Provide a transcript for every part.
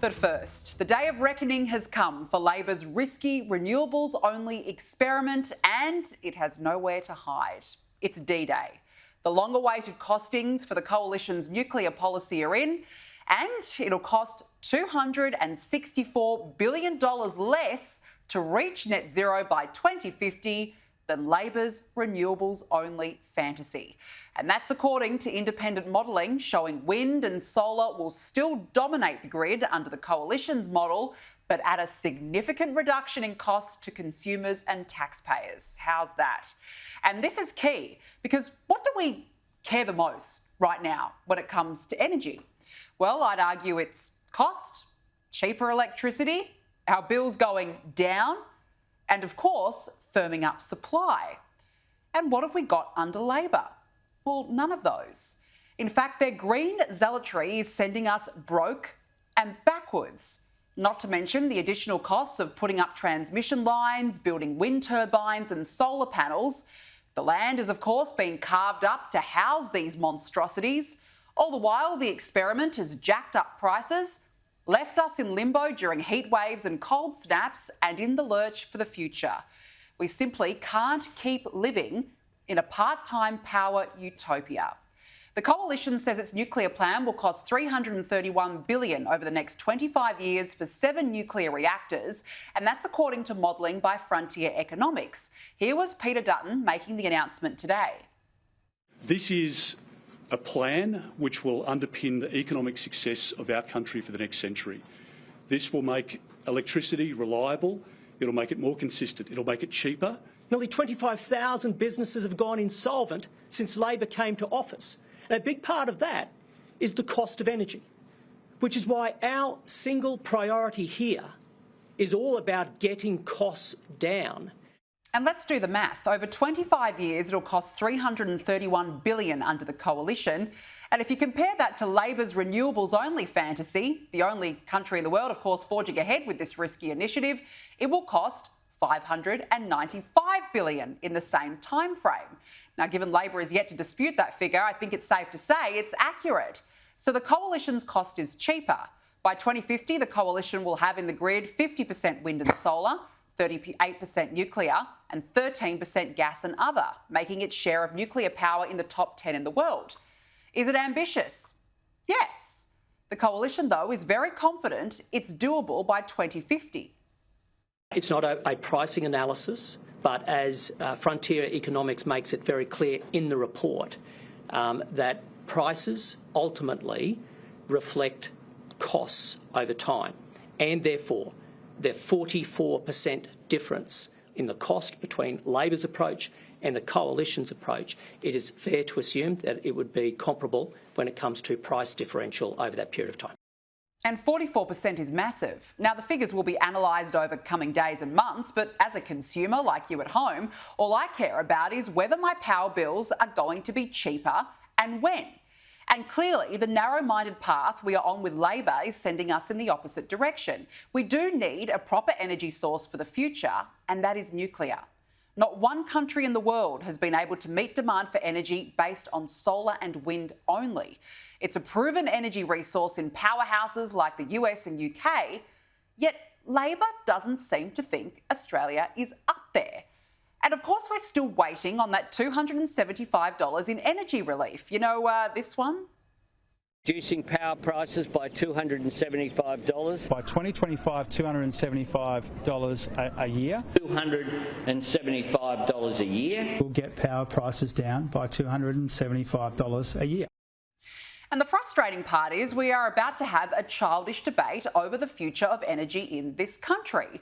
But first, the day of reckoning has come for Labor's risky renewables-only experiment, and it has nowhere to hide. It's D-Day. The long-awaited costings for the Coalition's nuclear policy are in, and it'll cost $264 billion less to reach net zero by 2050 than Labor's renewables-only fantasy. And that's according to independent modelling showing wind and solar will still dominate the grid under the Coalition's model, but at a significant reduction in costs to consumers and taxpayers. How's that? And this is key, because what do we care the most right now when it comes to energy? Well, I'd argue it's cost, cheaper electricity, our bills going down, and of course, firming up supply. And what have we got under Labor? Well, none of those. In fact, their green zealotry is sending us broke and backwards. Not to mention the additional costs of putting up transmission lines, building wind turbines and solar panels. The land is, of course, being carved up to house these monstrosities. All the while, the experiment has jacked up prices, left us in limbo during heat waves and cold snaps, and in the lurch for the future. We simply can't keep living in a part-time power utopia. The Coalition says its nuclear plan will cost $331 billion over the next 25 years for 7 nuclear reactors, and that's according to modelling by Frontier Economics. Here was Peter Dutton making the announcement today. This is a plan which will underpin the economic success of our country for the next century. This will make electricity reliable, it'll make it more consistent, it'll make it cheaper. Nearly 25,000 businesses have gone insolvent since Labor came to office. And a big part of that is the cost of energy, which is why our single priority here is all about getting costs down. And let's do the math. Over 25 years, it'll cost $331 billion under the Coalition. And if you compare that to Labor's renewables-only fantasy, the only country in the world, of course, forging ahead with this risky initiative, it will cost $595 billion in the same time frame. Now, given Labor is yet to dispute that figure, I think it's safe to say it's accurate. So the Coalition's cost is cheaper. By 2050, the Coalition will have in the grid 50% wind and solar, 38% nuclear and 13% gas and other, making its share of nuclear power in the top 10 in the world. Is it ambitious? Yes. The Coalition, though, is very confident it's doable by 2050. It's not a pricing analysis, but as Frontier Economics makes it very clear in the report, that prices ultimately reflect costs over time, and therefore the 44% difference in the cost between Labor's approach and the Coalition's approach, it is fair to assume that it would be comparable when it comes to price differential over that period of time. And 44% is massive. Now, the figures will be analysed over coming days and months, but as a consumer like you at home, all I care about is whether my power bills are going to be cheaper and when. And clearly, the narrow-minded path we are on with Labor is sending us in the opposite direction. We do need a proper energy source for the future, and that is nuclear. Not one country in the world has been able to meet demand for energy based on solar and wind only. It's a proven energy resource in powerhouses like the US and UK, yet Labor doesn't seem to think Australia is up there. And of course, we're still waiting on that $275 in energy relief. You know, this one? Reducing power prices by $275. By 2025, $275 a year. $275 a year. We'll get power prices down by $275 a year. And the frustrating part is we are about to have a childish debate over the future of energy in this country.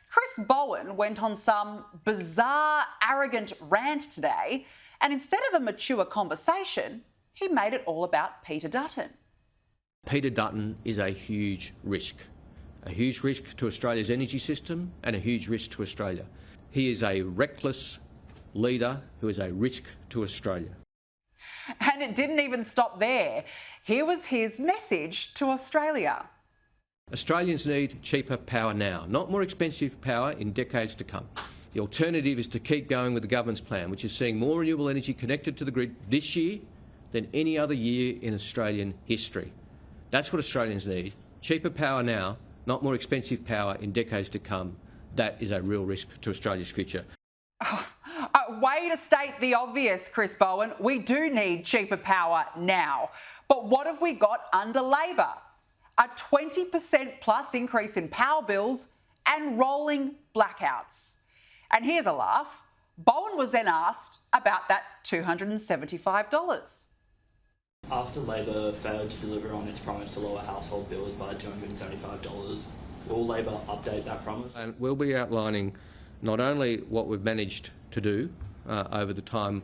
Chris Bowen went on some bizarre, arrogant rant today, and instead of a mature conversation, he made it all about Peter Dutton. Peter Dutton is a huge risk to Australia's energy system and a huge risk to Australia. He is a reckless leader who is a risk to Australia. And it didn't even stop there. Here was his message to Australia. Australians need cheaper power now, not more expensive power in decades to come. The alternative is to keep going with the government's plan, which is seeing more renewable energy connected to the grid this year than any other year in Australian history. That's what Australians need, cheaper power now, not more expensive power in decades to come. That is a real risk to Australia's future. Way to state the obvious, Chris Bowen. We do need cheaper power now. But what have we got under Labor? A 20% plus increase in power bills and rolling blackouts. And here's a laugh. Bowen was then asked about that $275. After Labor failed to deliver on its promise to lower household bills by $275, will Labor update that promise? And we'll be outlining not only what we've managed to do over the time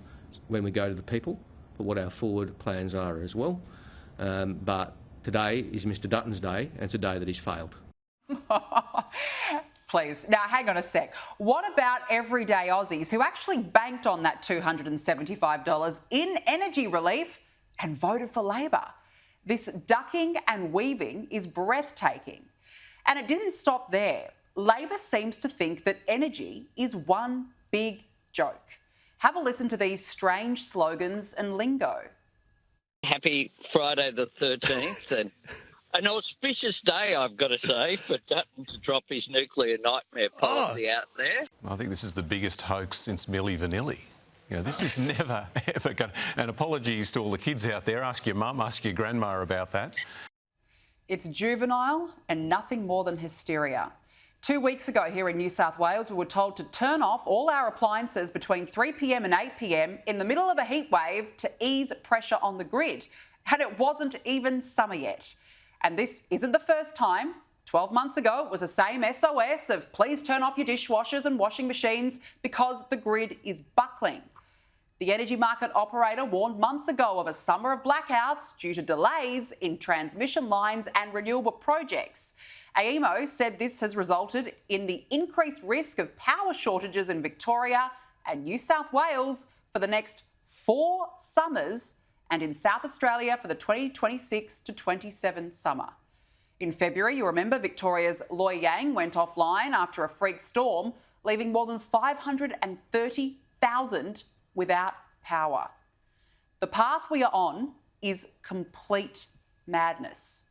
when we go to the people, but what our forward plans are as well. But today is Mr Dutton's day, and it's a day that he's failed. Please. Now, hang on a sec. What about everyday Aussies who actually banked on that $275 in energy relief and voted for Labor? This ducking and weaving is breathtaking. And it didn't stop there. Labor seems to think that energy is one big joke. Have a listen to these strange slogans and lingo. Happy Friday the 13th, and an auspicious day, I've got to say, for Dutton to drop his nuclear nightmare policy out there. I think this is the biggest hoax since Milli Vanilli. You know, this is never, ever going to... And apologies to all the kids out there. Ask your mum, ask your grandma about that. It's juvenile and nothing more than hysteria. 2 weeks ago here in New South Wales, we were told to turn off all our appliances between 3 p.m. and 8 p.m. in the middle of a heat wave to ease pressure on the grid. And it wasn't even summer yet. And this isn't the first time. 12 months ago, it was the same SOS of please turn off your dishwashers and washing machines because the grid is buckling. The energy market operator warned months ago of a summer of blackouts due to delays in transmission lines and renewable projects. AEMO said this has resulted in the increased risk of power shortages in Victoria and New South Wales for the next 4 summers and in South Australia for the 2026 to 27 summer. In February, you remember, Victoria's Loy Yang went offline after a freak storm, leaving more than 530,000 without power. The path we are on is complete madness.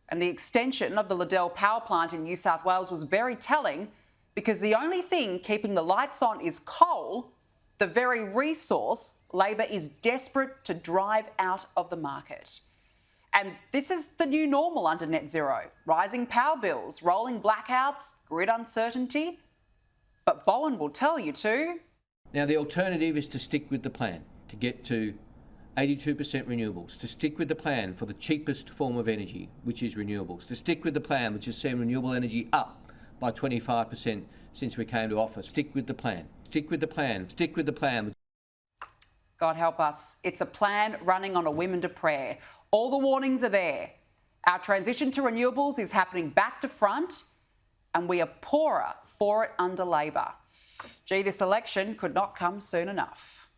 And the extension of the Liddell power plant in New South Wales was very telling because the only thing keeping the lights on is coal, the very resource Labor is desperate to drive out of the market. And this is the new normal under net zero. Rising power bills, rolling blackouts, grid uncertainty. But Bowen will tell you to. Now, the alternative is to stick with the plan, to get to 82% renewables, to stick with the plan for the cheapest form of energy, which is renewables, to stick with the plan which has seen renewable energy up by 25% since we came to office. Stick with the plan, stick with the plan, stick with the plan. God help us. It's a plan running on a women to prayer. All the warnings are there. Our transition to renewables is happening back to front, and we are poorer for it under Labor. Gee, this election could not come soon enough.